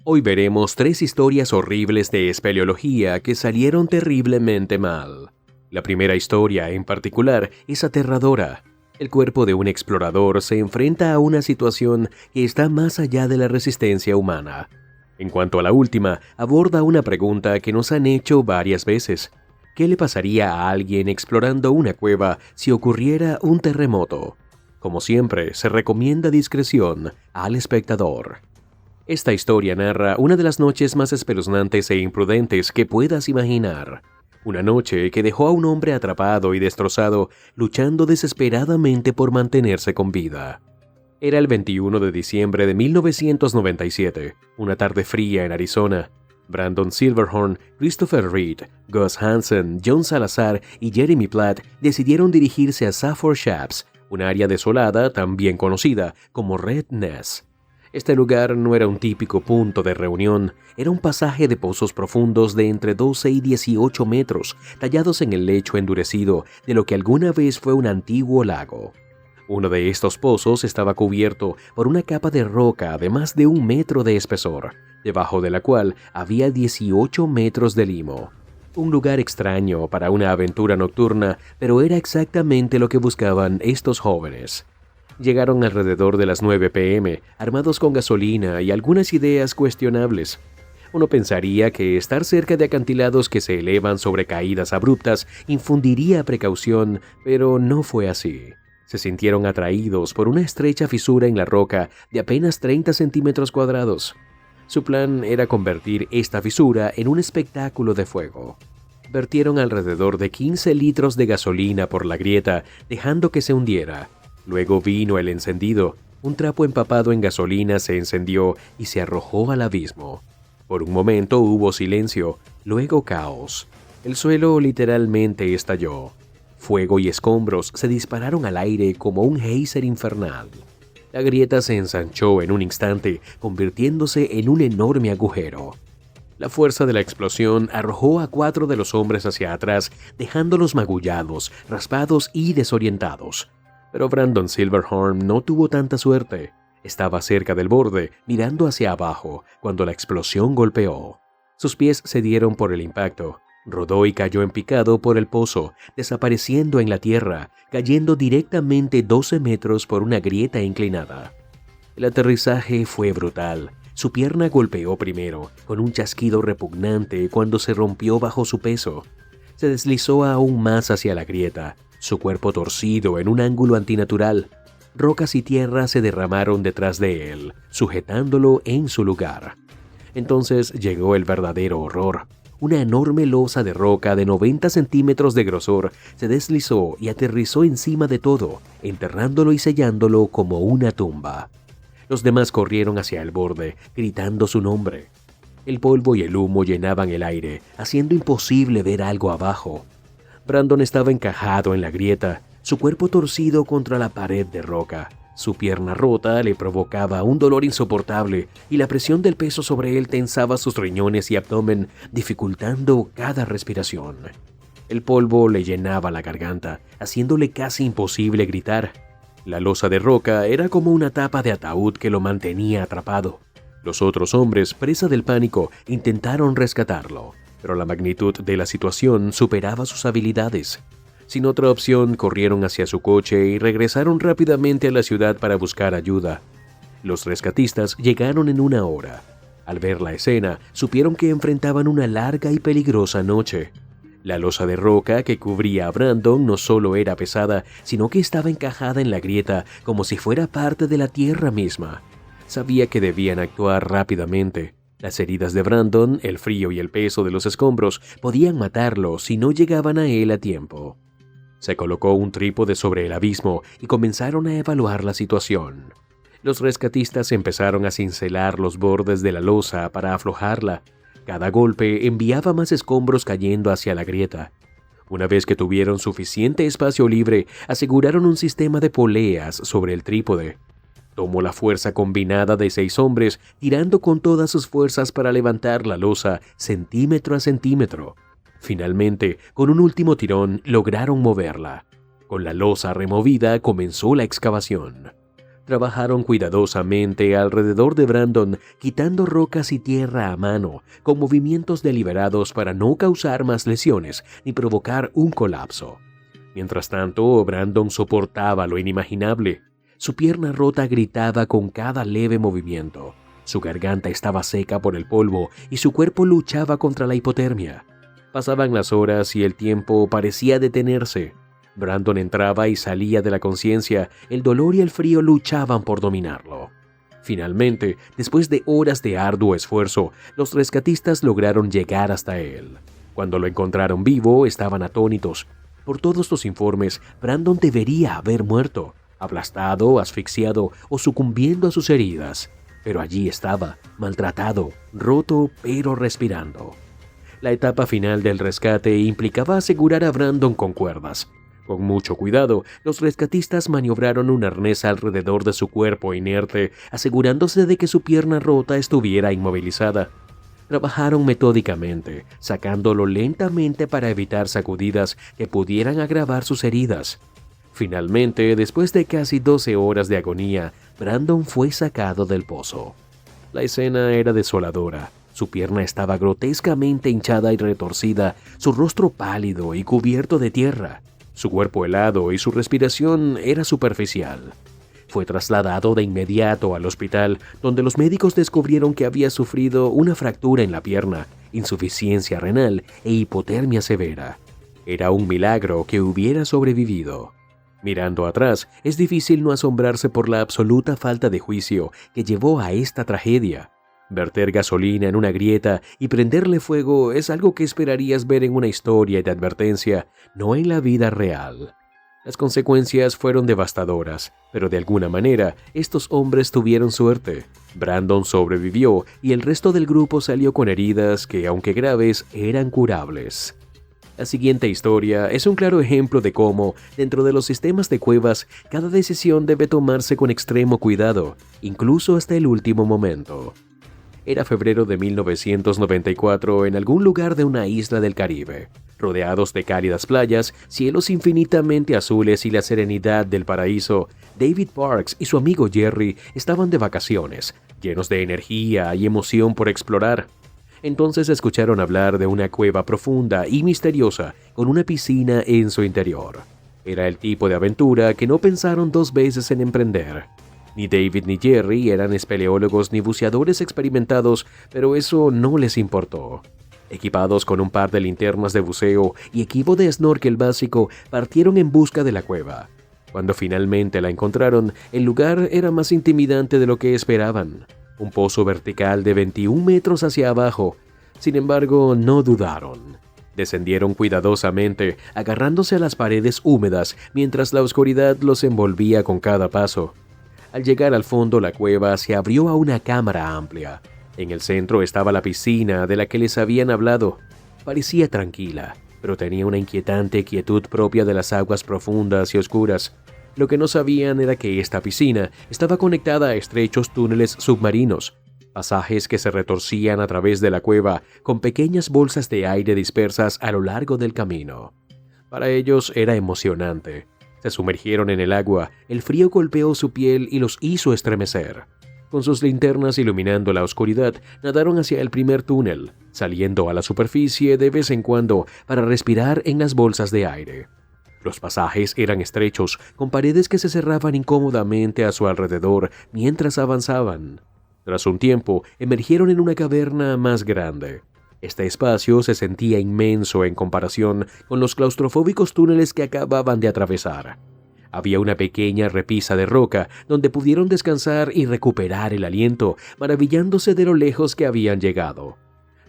Hoy veremos 3 historias horribles de espeleología que salieron terriblemente mal. La primera historia, en particular, es aterradora. El cuerpo de un explorador se enfrenta a una situación que está más allá de la resistencia humana. En cuanto a la última, aborda una pregunta que nos han hecho varias veces. ¿Qué le pasaría a alguien explorando una cueva si ocurriera un terremoto? Como siempre, se recomienda discreción al espectador. Esta historia narra una de las noches más espeluznantes e imprudentes que puedas imaginar. Una noche que dejó a un hombre atrapado y destrozado, luchando desesperadamente por mantenerse con vida. Era el 21 de diciembre de 1997, una tarde fría en Arizona. Brandon Silverhorn, Christopher Reed, Gus Hansen, John Salazar y Jeremy Platt decidieron dirigirse a Safford Shapes, un área desolada también conocida como Red Nest. Este lugar no era un típico punto de reunión, era un pasaje de pozos profundos de entre 12 y 18 metros, tallados en el lecho endurecido de lo que alguna vez fue un antiguo lago. Uno de estos pozos estaba cubierto por una capa de roca de más de 1 metro de espesor, debajo de la cual había 18 metros de limo. Un lugar extraño para una aventura nocturna, pero era exactamente lo que buscaban estos jóvenes. Llegaron alrededor de las 9 p.m., armados con gasolina y algunas ideas cuestionables. Uno pensaría que estar cerca de acantilados que se elevan sobre caídas abruptas infundiría precaución, pero no fue así. Se sintieron atraídos por una estrecha fisura en la roca de apenas 30 centímetros cuadrados. Su plan era convertir esta fisura en un espectáculo de fuego. Vertieron alrededor de 15 litros de gasolina por la grieta, dejando que se hundiera. Luego vino el encendido. Un trapo empapado en gasolina se encendió y se arrojó al abismo. Por un momento hubo silencio, luego caos. El suelo literalmente estalló. Fuego y escombros se dispararon al aire como un geyser infernal. La grieta se ensanchó en un instante, convirtiéndose en un enorme agujero. La fuerza de la explosión arrojó a 4 de los hombres hacia atrás, dejándolos magullados, raspados y desorientados. Pero Brandon Silverhorn no tuvo tanta suerte. Estaba cerca del borde, mirando hacia abajo, cuando la explosión golpeó. Sus pies se dieron por el impacto. Rodó y cayó en picado por el pozo, desapareciendo en la tierra, cayendo directamente 12 metros por una grieta inclinada. El aterrizaje fue brutal. Su pierna golpeó primero, con un chasquido repugnante cuando se rompió bajo su peso. Se deslizó aún más hacia la grieta, su cuerpo torcido en un ángulo antinatural. Rocas y tierra se derramaron detrás de él, sujetándolo en su lugar. Entonces llegó el verdadero horror. Una enorme losa de roca de 90 centímetros de grosor se deslizó y aterrizó encima de todo, enterrándolo y sellándolo como una tumba. Los demás corrieron hacia el borde, gritando su nombre. El polvo y el humo llenaban el aire, haciendo imposible ver algo abajo. Brandon estaba encajado en la grieta, su cuerpo torcido contra la pared de roca. Su pierna rota le provocaba un dolor insoportable y la presión del peso sobre él tensaba sus riñones y abdomen, dificultando cada respiración. El polvo le llenaba la garganta, haciéndole casi imposible gritar. La losa de roca era como una tapa de ataúd que lo mantenía atrapado. Los otros hombres, presa del pánico, intentaron rescatarlo, pero la magnitud de la situación superaba sus habilidades. Sin otra opción, corrieron hacia su coche y regresaron rápidamente a la ciudad para buscar ayuda. Los rescatistas llegaron en 1 hora. Al ver la escena, supieron que enfrentaban una larga y peligrosa noche. La losa de roca que cubría a Brandon no solo era pesada, sino que estaba encajada en la grieta como si fuera parte de la tierra misma. Sabía que debían actuar rápidamente. Las heridas de Brandon, el frío y el peso de los escombros podían matarlo si no llegaban a él a tiempo. Se colocó un trípode sobre el abismo y comenzaron a evaluar la situación. Los rescatistas empezaron a cincelar los bordes de la losa para aflojarla. Cada golpe enviaba más escombros cayendo hacia la grieta. Una vez que tuvieron suficiente espacio libre, aseguraron un sistema de poleas sobre el trípode. Tomó la fuerza combinada de 6 hombres, tirando con todas sus fuerzas para levantar la losa centímetro a centímetro. Finalmente, con un último tirón, lograron moverla. Con la losa removida, comenzó la excavación. Trabajaron cuidadosamente alrededor de Brandon, quitando rocas y tierra a mano, con movimientos deliberados para no causar más lesiones ni provocar un colapso. Mientras tanto, Brandon soportaba lo inimaginable. Su pierna rota gritaba con cada leve movimiento. Su garganta estaba seca por el polvo y su cuerpo luchaba contra la hipotermia. Pasaban las horas y el tiempo parecía detenerse. Brandon entraba y salía de la conciencia, el dolor y el frío luchaban por dominarlo. Finalmente, después de horas de arduo esfuerzo, los rescatistas lograron llegar hasta él. Cuando lo encontraron vivo, estaban atónitos. Por todos los informes, Brandon debería haber muerto, aplastado, asfixiado o sucumbiendo a sus heridas. Pero allí estaba, maltratado, roto, pero respirando. La etapa final del rescate implicaba asegurar a Brandon con cuerdas. Con mucho cuidado, los rescatistas maniobraron un arnés alrededor de su cuerpo inerte, asegurándose de que su pierna rota estuviera inmovilizada. Trabajaron metódicamente, sacándolo lentamente para evitar sacudidas que pudieran agravar sus heridas. Finalmente, después de casi 12 horas de agonía, Brandon fue sacado del pozo. La escena era desoladora. Su pierna estaba grotescamente hinchada y retorcida, su rostro pálido y cubierto de tierra. Su cuerpo helado y su respiración era superficial. Fue trasladado de inmediato al hospital, donde los médicos descubrieron que había sufrido una fractura en la pierna, insuficiencia renal e hipotermia severa. Era un milagro que hubiera sobrevivido. Mirando atrás, es difícil no asombrarse por la absoluta falta de juicio que llevó a esta tragedia. Verter gasolina en una grieta y prenderle fuego es algo que esperarías ver en una historia de advertencia, no en la vida real. Las consecuencias fueron devastadoras, pero de alguna manera estos hombres tuvieron suerte. Brandon sobrevivió y el resto del grupo salió con heridas que, aunque graves, eran curables. La siguiente historia es un claro ejemplo de cómo, dentro de los sistemas de cuevas, cada decisión debe tomarse con extremo cuidado, incluso hasta el último momento. Era febrero de 1994 en algún lugar de una isla del Caribe. Rodeados de cálidas playas, cielos infinitamente azules y la serenidad del paraíso, David Parks y su amigo Jerry estaban de vacaciones, llenos de energía y emoción por explorar. Entonces escucharon hablar de una cueva profunda y misteriosa con una piscina en su interior. Era el tipo de aventura que no pensaron dos veces en emprender. Ni David ni Jerry eran espeleólogos ni buceadores experimentados, pero eso no les importó. Equipados con un par de linternas de buceo y equipo de snorkel básico, partieron en busca de la cueva. Cuando finalmente la encontraron, el lugar era más intimidante de lo que esperaban. Un pozo vertical de 21 metros hacia abajo. Sin embargo, no dudaron. Descendieron cuidadosamente, agarrándose a las paredes húmedas mientras la oscuridad los envolvía con cada paso. Al llegar al fondo, la cueva se abrió a una cámara amplia. En el centro estaba la piscina de la que les habían hablado. Parecía tranquila, pero tenía una inquietante quietud propia de las aguas profundas y oscuras. Lo que no sabían era que esta piscina estaba conectada a estrechos túneles submarinos, pasajes que se retorcían a través de la cueva con pequeñas bolsas de aire dispersas a lo largo del camino. Para ellos era emocionante. Se sumergieron en el agua, el frío golpeó su piel y los hizo estremecer. Con sus linternas iluminando la oscuridad, nadaron hacia el primer túnel, saliendo a la superficie de vez en cuando para respirar en las bolsas de aire. Los pasajes eran estrechos, con paredes que se cerraban incómodamente a su alrededor mientras avanzaban. Tras un tiempo, emergieron en una caverna más grande. Este espacio se sentía inmenso en comparación con los claustrofóbicos túneles que acababan de atravesar. Había una pequeña repisa de roca donde pudieron descansar y recuperar el aliento, maravillándose de lo lejos que habían llegado.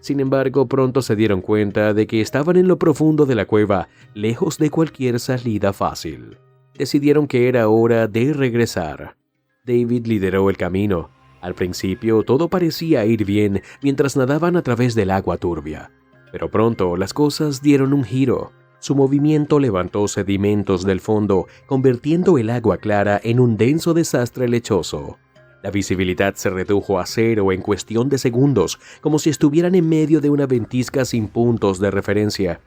Sin embargo, pronto se dieron cuenta de que estaban en lo profundo de la cueva, lejos de cualquier salida fácil. Decidieron que era hora de regresar. David lideró el camino. Al principio todo parecía ir bien mientras nadaban a través del agua turbia. Pero pronto las cosas dieron un giro. Su movimiento levantó sedimentos del fondo, convirtiendo el agua clara en un denso desastre lechoso. La visibilidad se redujo a cero en cuestión de segundos, como si estuvieran en medio de una ventisca sin puntos de referencia.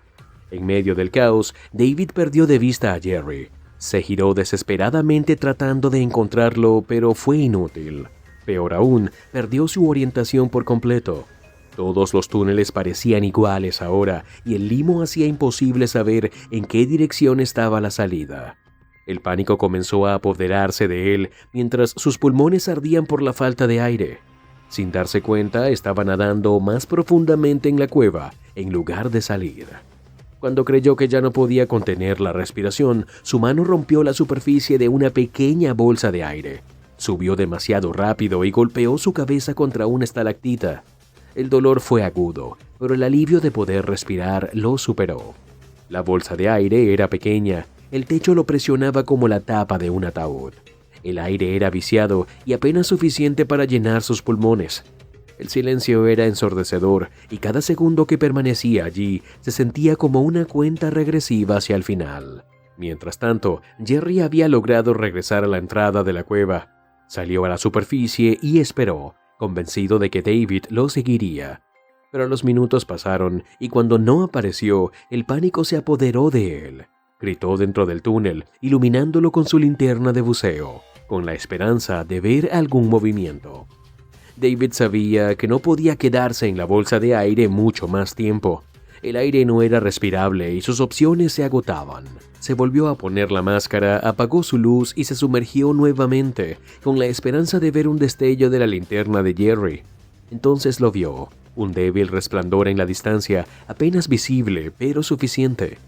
En medio del caos, David perdió de vista a Jerry. Se giró desesperadamente tratando de encontrarlo, pero fue inútil. Peor aún, perdió su orientación por completo. Todos los túneles parecían iguales ahora y el limo hacía imposible saber en qué dirección estaba la salida. El pánico comenzó a apoderarse de él mientras sus pulmones ardían por la falta de aire. Sin darse cuenta, estaba nadando más profundamente en la cueva en lugar de salir. Cuando creyó que ya no podía contener la respiración, su mano rompió la superficie de una pequeña bolsa de aire. Subió demasiado rápido y golpeó su cabeza contra una estalactita. El dolor fue agudo, pero el alivio de poder respirar lo superó. La bolsa de aire era pequeña, el techo lo presionaba como la tapa de un ataúd. El aire era viciado y apenas suficiente para llenar sus pulmones. El silencio era ensordecedor y cada segundo que permanecía allí se sentía como una cuenta regresiva hacia el final. Mientras tanto, Jerry había logrado regresar a la entrada de la cueva. Salió a la superficie y esperó, convencido de que David lo seguiría. Pero los minutos pasaron y cuando no apareció, el pánico se apoderó de él. Gritó dentro del túnel, iluminándolo con su linterna de buceo, con la esperanza de ver algún movimiento. David sabía que no podía quedarse en la bolsa de aire mucho más tiempo. El aire no era respirable y sus opciones se agotaban. Se volvió a poner la máscara, apagó su luz y se sumergió nuevamente, con la esperanza de ver un destello de la linterna de Jerry. Entonces lo vio, un débil resplandor en la distancia, apenas visible, pero suficiente.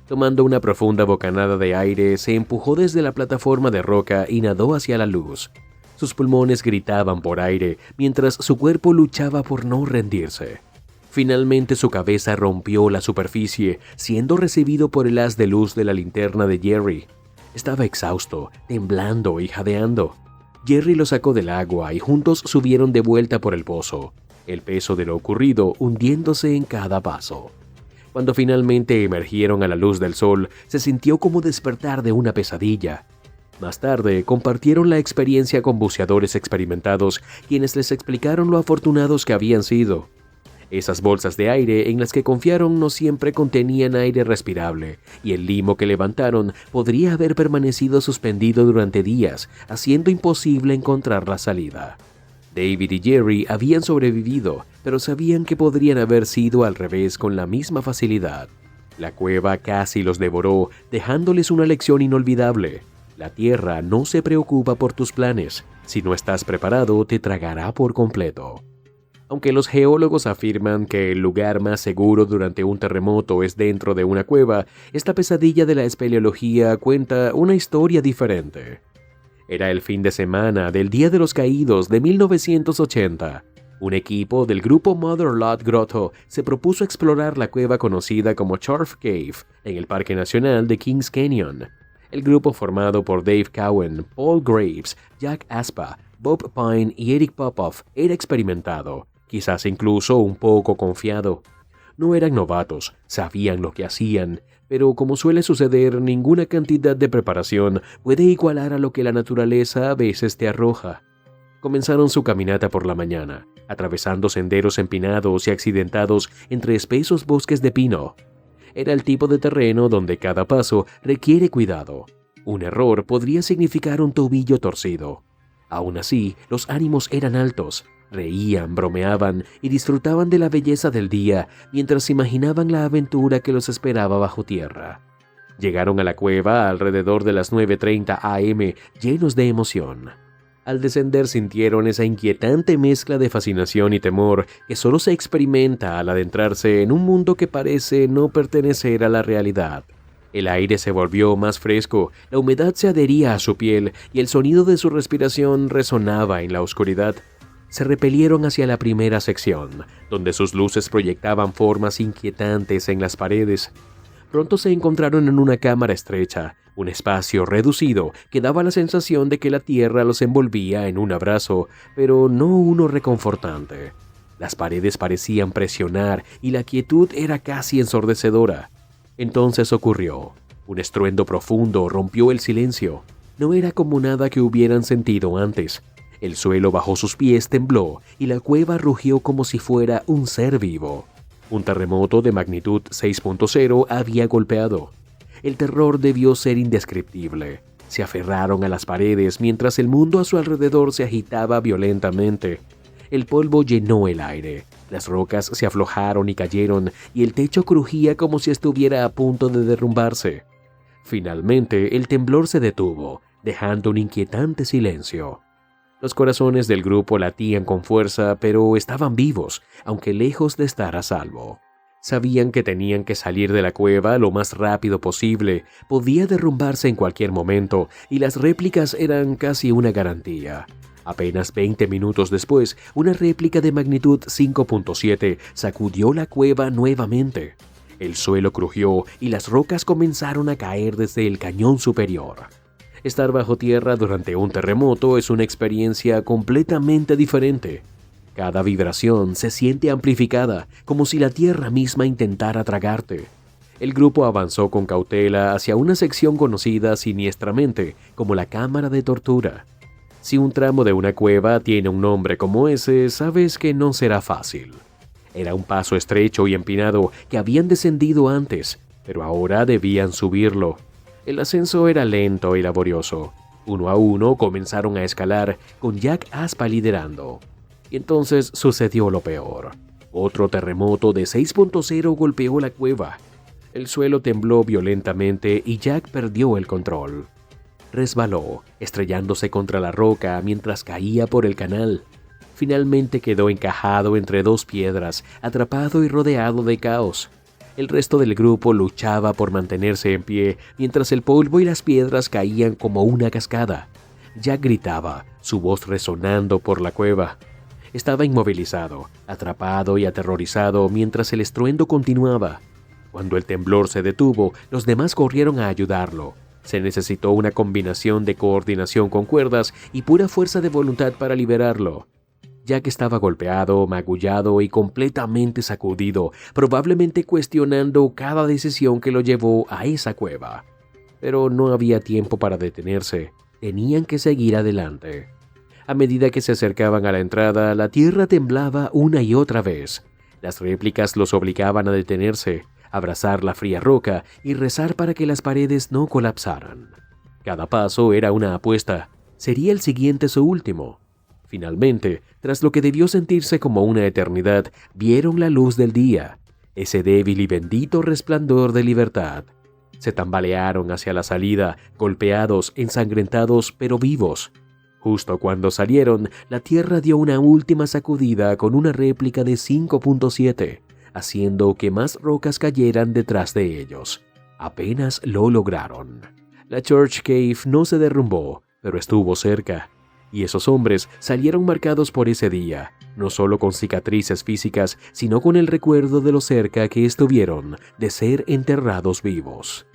Tomando una profunda bocanada de aire, se empujó desde la plataforma de roca y nadó hacia la luz. Sus pulmones gritaban por aire, mientras su cuerpo luchaba por no rendirse. Finalmente su cabeza rompió la superficie, siendo recibido por el haz de luz de la linterna de Jerry. Estaba exhausto, temblando y jadeando. Jerry lo sacó del agua y juntos subieron de vuelta por el pozo, el peso de lo ocurrido hundiéndose en cada paso. Cuando finalmente emergieron a la luz del sol, se sintió como despertar de una pesadilla. Más tarde, compartieron la experiencia con buceadores experimentados, quienes les explicaron lo afortunados que habían sido. Esas bolsas de aire en las que confiaron no siempre contenían aire respirable, y el limo que levantaron podría haber permanecido suspendido durante días, haciendo imposible encontrar la salida. David y Jerry habían sobrevivido, pero sabían que podrían haber sido al revés con la misma facilidad. La cueva casi los devoró, dejándoles una lección inolvidable. La tierra no se preocupa por tus planes. Si no estás preparado, te tragará por completo. Aunque los geólogos afirman que el lugar más seguro durante un terremoto es dentro de una cueva, esta pesadilla de la espeleología cuenta una historia diferente. Era el fin de semana del Día de los Caídos de 1980. Un equipo del grupo Mother Lot Grotto se propuso explorar la cueva conocida como Charf Cave en el Parque Nacional de Kings Canyon. El grupo, formado por Dave Cowan, Paul Graves, Jack Aspa, Bob Pine y Eric Popoff, era experimentado, quizás incluso un poco confiado. No eran novatos, sabían lo que hacían, pero como suele suceder, ninguna cantidad de preparación puede igualar a lo que la naturaleza a veces te arroja. Comenzaron su caminata por la mañana, atravesando senderos empinados y accidentados entre espesos bosques de pino. Era el tipo de terreno donde cada paso requiere cuidado. Un error podría significar un tobillo torcido. Aún así, los ánimos eran altos. Reían, bromeaban y disfrutaban de la belleza del día mientras imaginaban la aventura que los esperaba bajo tierra. Llegaron a la cueva alrededor de las 9:30 am llenos de emoción. Al descender sintieron esa inquietante mezcla de fascinación y temor que solo se experimenta al adentrarse en un mundo que parece no pertenecer a la realidad. El aire se volvió más fresco, la humedad se adhería a su piel y el sonido de su respiración resonaba en la oscuridad. Se repelieron hacia la primera sección, donde sus luces proyectaban formas inquietantes en las paredes. Pronto se encontraron en una cámara estrecha, un espacio reducido que daba la sensación de que la tierra los envolvía en un abrazo, pero no uno reconfortante. Las paredes parecían presionar y la quietud era casi ensordecedora. Entonces ocurrió. Un estruendo profundo rompió el silencio. No era como nada que hubieran sentido antes. El suelo bajo sus pies tembló y la cueva rugió como si fuera un ser vivo. Un terremoto de magnitud 6.0 había golpeado. El terror debió ser indescriptible. Se aferraron a las paredes mientras el mundo a su alrededor se agitaba violentamente. El polvo llenó el aire, las rocas se aflojaron y cayeron, y el techo crujía como si estuviera a punto de derrumbarse. Finalmente, el temblor se detuvo, dejando un inquietante silencio. Los corazones del grupo latían con fuerza, pero estaban vivos, aunque lejos de estar a salvo. Sabían que tenían que salir de la cueva lo más rápido posible, podía derrumbarse en cualquier momento, y las réplicas eran casi una garantía. Apenas 20 minutos después, una réplica de magnitud 5.7 sacudió la cueva nuevamente. El suelo crujió y las rocas comenzaron a caer desde el cañón superior. Estar bajo tierra durante un terremoto es una experiencia completamente diferente. Cada vibración se siente amplificada, como si la tierra misma intentara tragarte. El grupo avanzó con cautela hacia una sección conocida siniestramente como la cámara de tortura. Si un tramo de una cueva tiene un nombre como ese, sabes que no será fácil. Era un paso estrecho y empinado que habían descendido antes, pero ahora debían subirlo. El ascenso era lento y laborioso. Uno a uno comenzaron a escalar, con Jack Aspa liderando. Y entonces sucedió lo peor. Otro terremoto de 6.0 golpeó la cueva. El suelo tembló violentamente y Jack perdió el control. Resbaló, estrellándose contra la roca mientras caía por el canal. Finalmente quedó encajado entre dos piedras, atrapado y rodeado de caos. El resto del grupo luchaba por mantenerse en pie mientras el polvo y las piedras caían como una cascada. Jack gritaba, su voz resonando por la cueva. Estaba inmovilizado, atrapado y aterrorizado mientras el estruendo continuaba. Cuando el temblor se detuvo, los demás corrieron a ayudarlo. Se necesitó una combinación de coordinación con cuerdas y pura fuerza de voluntad para liberarlo. Jack estaba golpeado, magullado y completamente sacudido, probablemente cuestionando cada decisión que lo llevó a esa cueva. Pero no había tiempo para detenerse. Tenían que seguir adelante. A medida que se acercaban a la entrada, la tierra temblaba una y otra vez. Las réplicas los obligaban a detenerse, abrazar la fría roca y rezar para que las paredes no colapsaran. Cada paso era una apuesta. ¿Sería el siguiente su último? Finalmente, tras lo que debió sentirse como una eternidad, vieron la luz del día, ese débil y bendito resplandor de libertad. Se tambalearon hacia la salida, golpeados, ensangrentados, pero vivos. Justo cuando salieron, la tierra dio una última sacudida con una réplica de 5.7, haciendo que más rocas cayeran detrás de ellos. Apenas lo lograron. La Church Cave no se derrumbó, pero estuvo cerca. Y esos hombres salieron marcados por ese día, no solo con cicatrices físicas, sino con el recuerdo de lo cerca que estuvieron de ser enterrados vivos.